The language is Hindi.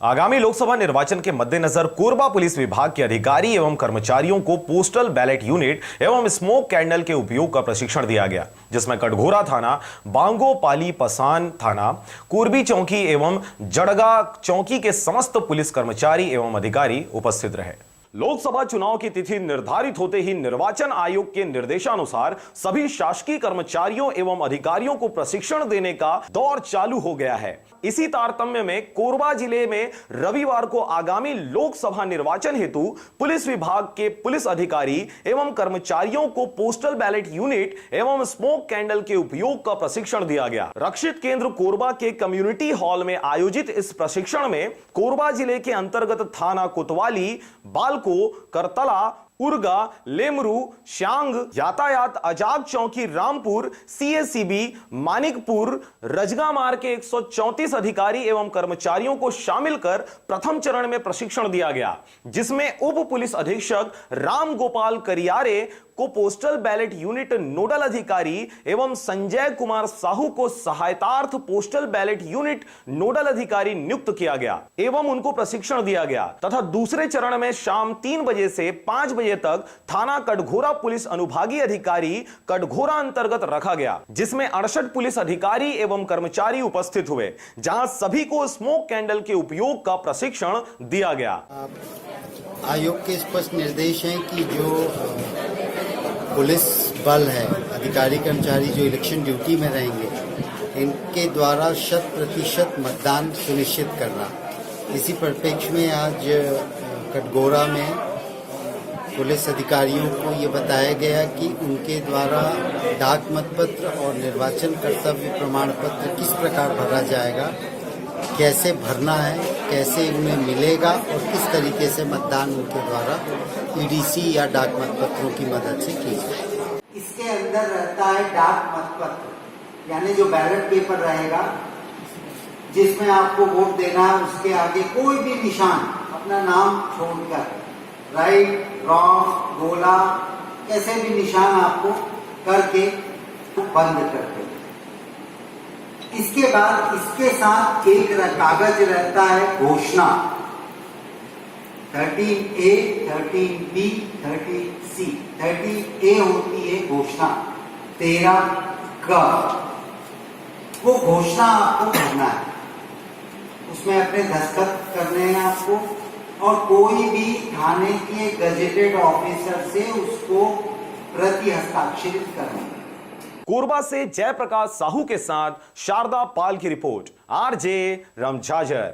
आगामी लोकसभा निर्वाचन के मद्देनजर कोरबा पुलिस विभाग के अधिकारी एवं कर्मचारियों को पोस्टल बैलेट यूनिट एवं स्मोक कैंडल के उपयोग का प्रशिक्षण दिया गया, जिसमें कटघोरा थाना, बांगोपाली पसान थाना, कोरबी चौकी एवं जड़गा चौकी के समस्त पुलिस कर्मचारी एवं अधिकारी उपस्थित रहे। लोकसभा चुनाव की तिथि निर्धारित होते ही निर्वाचन आयोग के निर्देशानुसार सभी शासकीय कर्मचारियों एवं अधिकारियों को प्रशिक्षण देने का दौर चालू हो गया है। इसी तारतम्य में कोरबा जिले में रविवार को आगामी लोकसभा निर्वाचन हेतु पुलिस विभाग के पुलिस अधिकारी एवं कर्मचारियों को पोस्टल बैलेट यूनिट एवं स्मोक कैंडल के उपयोग का प्रशिक्षण दिया गया। रक्षित केंद्र कोरबा के कम्युनिटी हॉल में आयोजित इस प्रशिक्षण में कोरबा जिले के अंतर्गत थाना कोतवाली, बालको, करतला, उर्गा, लेमरू, श्यांग, यातायात, अजाग चौकी, रामपुर, सीएससीबी, मानिकपुर, रजगामार के 134 अधिकारी एवं कर्मचारियों को शामिल कर प्रथम चरण में प्रशिक्षण दिया गया, जिसमें उप पुलिस अधीक्षक राम गोपाल करियारे को पोस्टल बैलेट यूनिट नोडल अधिकारी एवं संजय कुमार साहू को सहायतार्थ पोस्टल बैलेट यूनिट नोडल अधिकारी नियुक्त किया गया एवं उनको प्रशिक्षण दिया गया तथा दूसरे चरण में शाम 3 बजे से 5 बजे तक थाना कटघोरा पुलिस अनुभागीय अधिकारी कटघोरा अंतर्गत रखा गया, जिसमें 68 पुलिस अधिकारी एवं कर्मचारी उपस्थित हुए, जहां सभी को स्मोक कैंडल के उपयोग का प्रशिक्षण दिया गया। आयोग के स्पष्ट निर्देश हैं कि जो पुलिस बल है, अधिकारी कर्मचारी जो इलेक्शन ड्यूटी में रहेंगे, इनके द्वारा 100% मतदान सुनिश्चित करना। इसी परिप्रेक्ष्य में आज कटघोरा में पुलिस अधिकारियों को ये बताया गया कि उनके द्वारा डाक मतपत्र और निर्वाचन कर्तव्य प्रमाण पत्र किस प्रकार भरा जाएगा, कैसे भरना है, कैसे उन्हें मिलेगा और किस तरीके से मतदान उनके द्वारा ईडीसी या डाक मतपत्रों की मदद से की जाए। इसके अंदर रहता है डाक मतपत्र, यानी जो बैलेट पेपर रहेगा जिसमें आपको वोट देना है, उसके आगे कोई भी निशान अपना नाम छोड़कर राइट, रॉन्ग, गोला, कैसे भी निशान आपको करके बंद कर दें। इसके बाद इसके साथ एक कागज रहता है घोषणा 13A, 13B, 13C। 13A होती है घोषणा 13 वो घोषणा आपको भरना है, उसमें अपने दस्तखत करने हैं आपको, और कोई भी थाने के गजेटेड ऑफिसर से उसको प्रति हस्ताक्षरित करना है। कोरबा से जयप्रकाश साहू के साथ शारदा पाल की रिपोर्ट, आरजे रमझाझर।